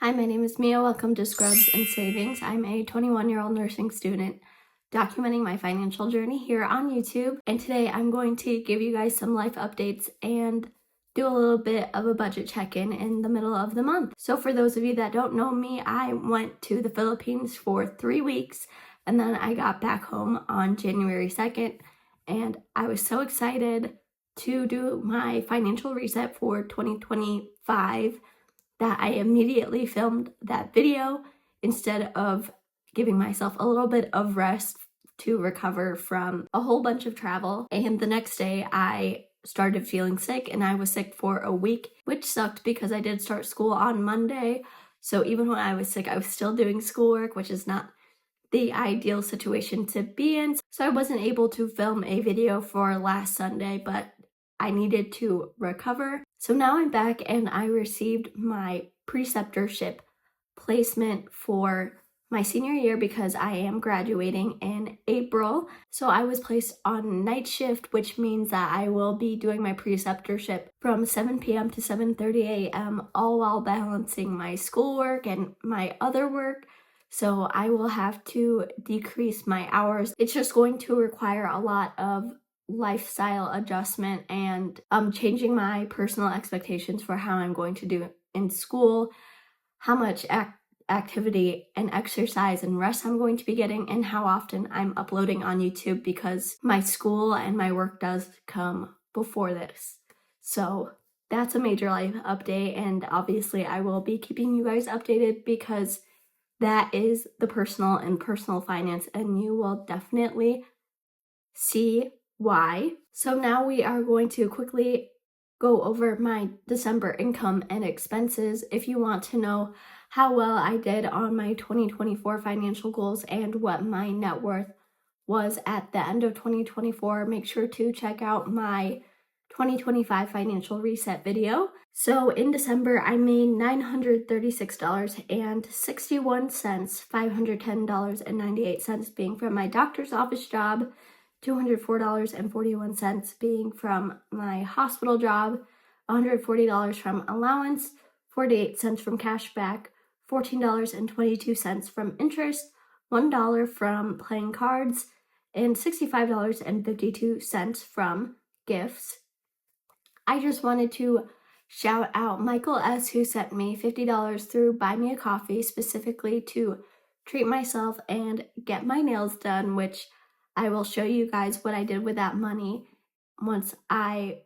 Hi, my name is Mia. Welcome to Scrubs and Savings. I'm a 21-year-old nursing student documenting my financial journey here on YouTube. And today I'm going to give you guys some life updates and do a little bit of a budget check-in in the middle of the month. So for those of you that don't know me, I went to the Philippines for 3 weeks and then I got back home on January 2nd. And I was so excited to do my financial reset for 2025 that I immediately filmed that video instead of giving myself a little bit of rest to recover from a whole bunch of travel. And the next day I started feeling sick and I was sick for a week, which sucked because I did start school on Monday. So even when I was sick, I was still doing schoolwork, which is not the ideal situation to be in. So I wasn't able to film a video for last Sunday, but I needed to recover. So now I'm back and I received my preceptorship placement for my senior year because I am graduating in April. So I was placed on night shift, which means that I will be doing my preceptorship from 7 p.m. to 7:30 a.m., all while balancing my schoolwork and my other work. So I will have to decrease my hours. It's just going to require a lot of lifestyle adjustment and changing my personal expectations for how I'm going to do in school, how much activity and exercise and rest I'm going to be getting, and how often I'm uploading on YouTube because my school and my work does come before this. So that's a major life update, and obviously I will be keeping you guys updated because that is the personal finance, and you will definitely see why. So now we are going to quickly go over my December income and expenses. If you want to know how well I did on my 2024 financial goals and what my net worth was at the end of 2024, make sure to check out my 2025 financial reset video. So in December, I made $936.61, $510.98 being from my doctor's office job, $204.41 being from my hospital job, $140 from allowance, 48 cents from cash back, $14.22 from interest, $1 from playing cards, and $65.52 from gifts. I just wanted to shout out Michael S., who sent me $50 through Buy Me a Coffee specifically to treat myself and get my nails done, which I will show you guys what I did with that money once I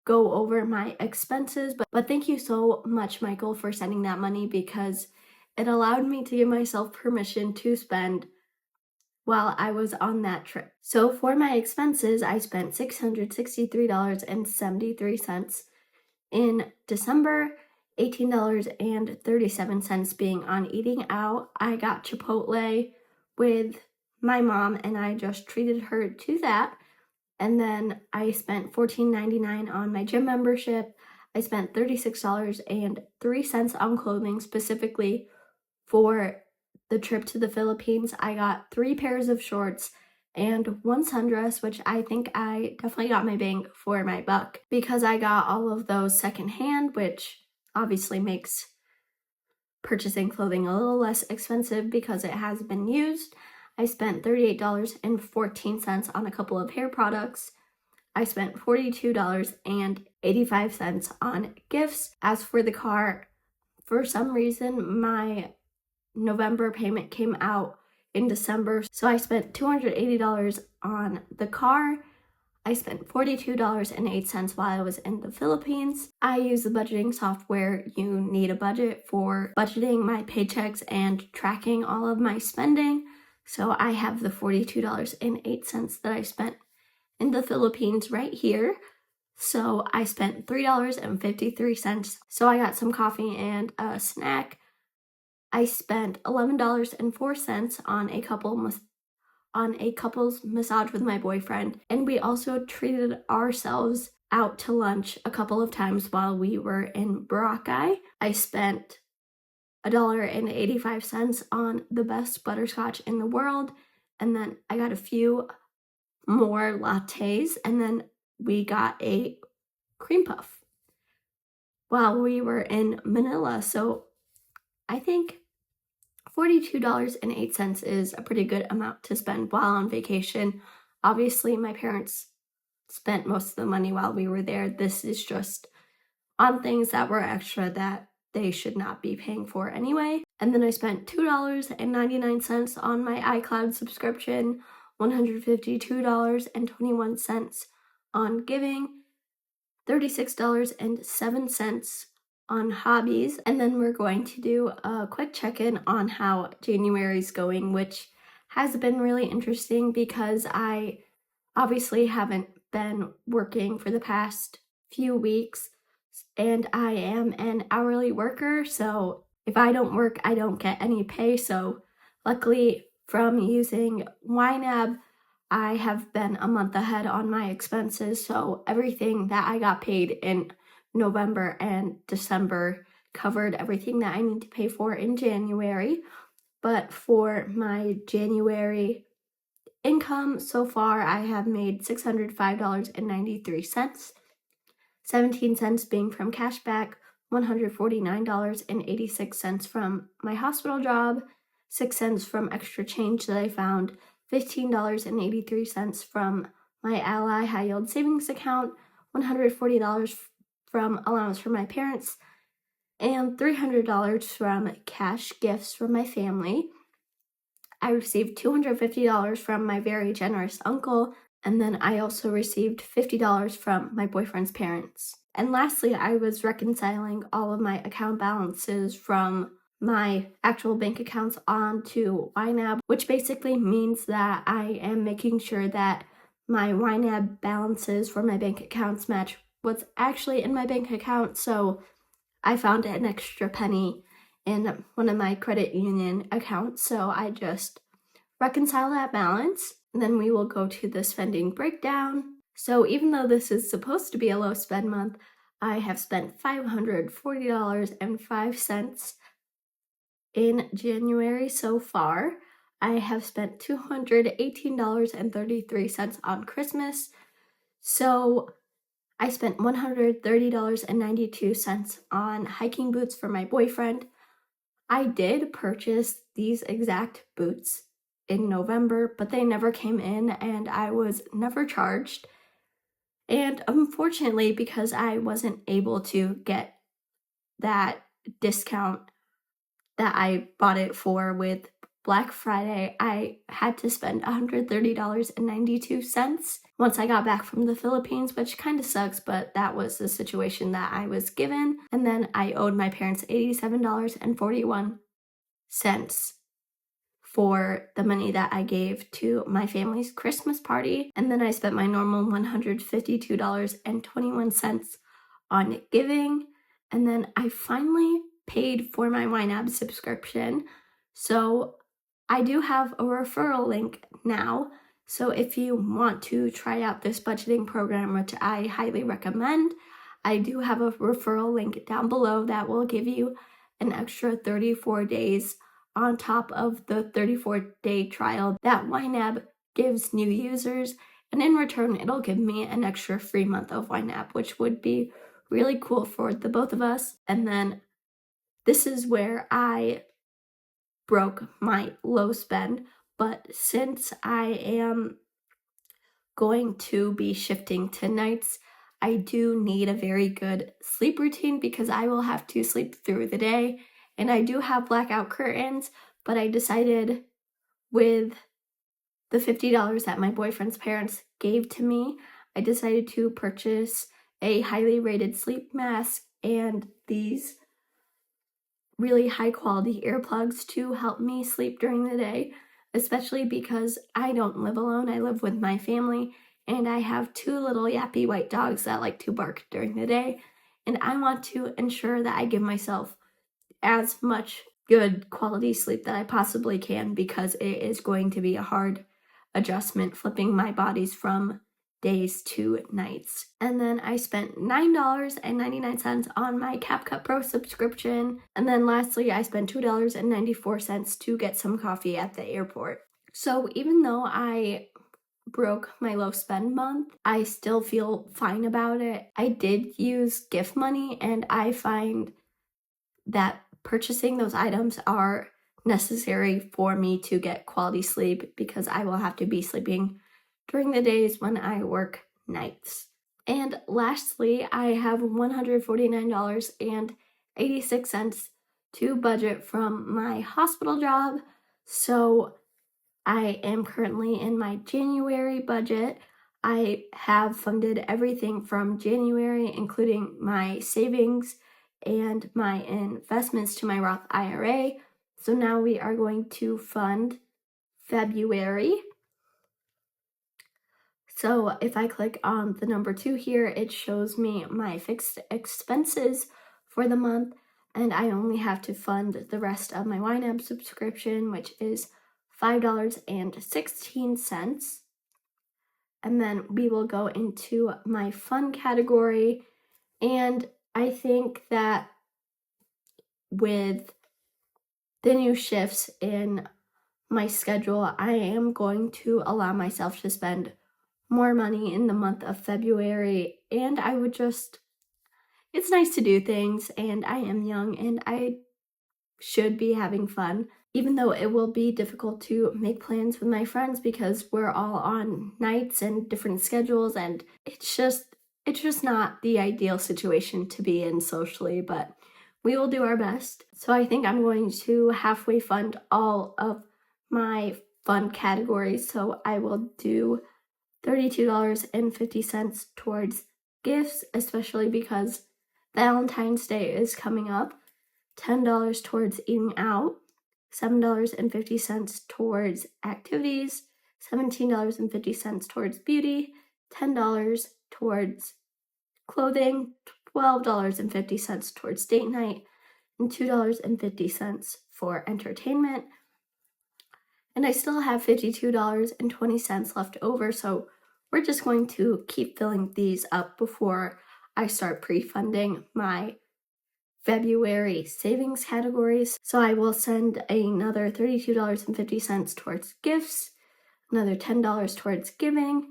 go over my expenses. But thank you so much, Michael, for sending that money because it allowed me to give myself permission to spend while I was on that trip. So for my expenses, I spent $663.73 in December, $18.37 being on eating out. I got Chipotle with my mom and I just treated her to that. And then I spent $14.99 on my gym membership. I spent $36.03 on clothing specifically for the trip to the Philippines. I got 3 pairs of shorts and 1 sundress, which I think I definitely got my bang for my buck because I got all of those secondhand, which obviously makes purchasing clothing a little less expensive because it has been used. I spent $38.14 on a couple of hair products. I spent $42.85 on gifts. As for the car, for some reason, my November payment came out in December, so I spent $280 on the car. I spent $42.08 while I was in the Philippines. I use the budgeting software. You need a budget for budgeting my paychecks and tracking all of my spending. So I have the $42.08 that I spent in the Philippines right here. So I spent $3.53. So I got some coffee and a snack. I spent $11.04 on a couple's massage with my boyfriend, and we also treated ourselves out to lunch a couple of times while we were in Boracay. I spent $1.85 on the best butterscotch in the world, and then I got a few more lattes, and then we got a cream puff while we were in Manila. So I think $42.08 is a pretty good amount to spend while on vacation. Obviously, my parents spent most of the money while we were there. This is just on things that were extra that they should not be paying for anyway. And then I spent $2.99 on my iCloud subscription, $152.21 on giving, $36.07 on hobbies. And then we're going to do a quick check-in on how January's going, which has been really interesting because I obviously haven't been working for the past few weeks, and I am an hourly worker, so if I don't work, I don't get any pay. So luckily, from using YNAB, I have been a month ahead on my expenses, so everything that I got paid in November and December covered everything that I need to pay for in January. But for my January income so far, I have made $605.93, 17 cents being from cashback, $149.86 from my hospital job, 6 cents from extra change that I found, $15.83 from my Ally high yield savings account, $140 from allowance from my parents, and $300 from cash gifts from my family. I received $250 from my very generous uncle, and then I also received $50 from my boyfriend's parents. And lastly, I was reconciling all of my account balances from my actual bank accounts onto YNAB, which basically means that I am making sure that my YNAB balances for my bank accounts match what's actually in my bank account. So I found an extra penny in one of my credit union accounts, so I just reconcile that balance, and then we will go to the spending breakdown. So even though this is supposed to be a low spend month, I have spent $540.05 in January so far. I have spent $218.33 on Christmas. So I spent $130.92 on hiking boots for my boyfriend. I did purchase these exact boots in November, but they never came in and I was never charged. And unfortunately, because I wasn't able to get that discount that I bought it for with Black Friday, I had to spend $130.92 once I got back from the Philippines, which kind of sucks, but that was the situation that I was given. And then I owed my parents $87.41 for the money that I gave to my family's Christmas party. And then I spent my normal $152.21 on giving. And then I finally paid for my YNAB subscription. So I do have a referral link now. So if you want to try out this budgeting program, which I highly recommend, I do have a referral link down below that will give you an extra 34 days on top of the 34-day trial that YNAB gives new users. And in return, it'll give me an extra free month of YNAB, which would be really cool for the both of us. And then this is where I broke my low spend. But since I am going to be shifting to nights, I do need a very good sleep routine because I will have to sleep through the day. And I do have blackout curtains, but I decided with the $50 that my boyfriend's parents gave to me, I decided to purchase a highly rated sleep mask and these really high quality earplugs to help me sleep during the day, especially because I don't live alone. I live with my family and I have 2 little yappy white dogs that like to bark during the day. And I want to ensure that I give myself as much good quality sleep that I possibly can because it is going to be a hard adjustment flipping my bodies from days to nights. And then I spent $9.99 on my CapCut Pro subscription. And then lastly, I spent $2.94 to get some coffee at the airport. So even though I broke my low spend month, I still feel fine about it. I did use gift money and I find that purchasing those items are necessary for me to get quality sleep because I will have to be sleeping during the days when I work nights. And lastly, I have $149.86 to budget from my hospital job. So I am currently in my January budget. I have funded everything from January, including my savings and my investments to my Roth IRA. So now we are going to fund February. So if I click on the number 2 here, it shows me my fixed expenses for the month, and I only have to fund the rest of my YNAB subscription, which is $5.16. And then we will go into my fun category, and I think that with the new shifts in my schedule, I am going to allow myself to spend more money in the month of February, and it's nice to do things, and I am young and I should be having fun, even though it will be difficult to make plans with my friends because we're all on nights and different schedules, and it's just not the ideal situation to be in socially, but we will do our best. So I think I'm going to halfway fund all of my fun categories. So I will do $32.50 towards gifts, especially because Valentine's Day is coming up, $10 towards eating out, $7.50 towards activities, $17.50 towards beauty, $10 towards clothing, $12.50 towards date night, and $2.50 for entertainment. And I still have $52.20 left over, so we're just going to keep filling these up before I start pre-funding my February savings categories. So I will send another $32.50 towards gifts, another $10 towards giving,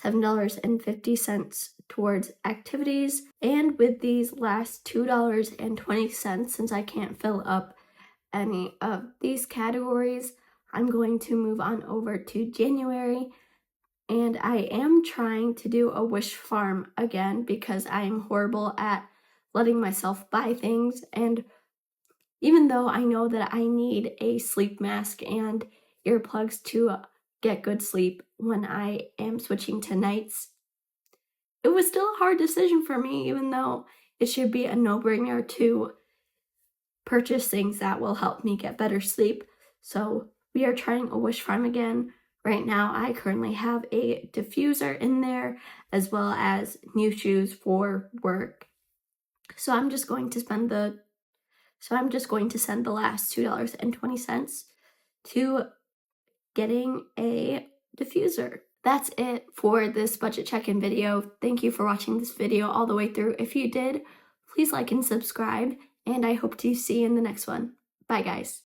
$7.50 towards activities, and with these last $2.20, since I can't fill up any of these categories, I'm going to move on over to January, and I am trying to do a wish farm again because I am horrible at letting myself buy things, and even though I know that I need a sleep mask and earplugs to get good sleep when I am switching to nights, it was still a hard decision for me, even though it should be a no-brainer to purchase things that will help me get better sleep. So we are trying a wish farm again. Right now, I currently have a diffuser in there as well as new shoes for work. So I'm just going to send the last $2.20 to getting a diffuser. That's it for this budget check-in video. Thank you for watching this video all the way through. If you did, please like and subscribe, and I hope to see you in the next one. Bye, guys.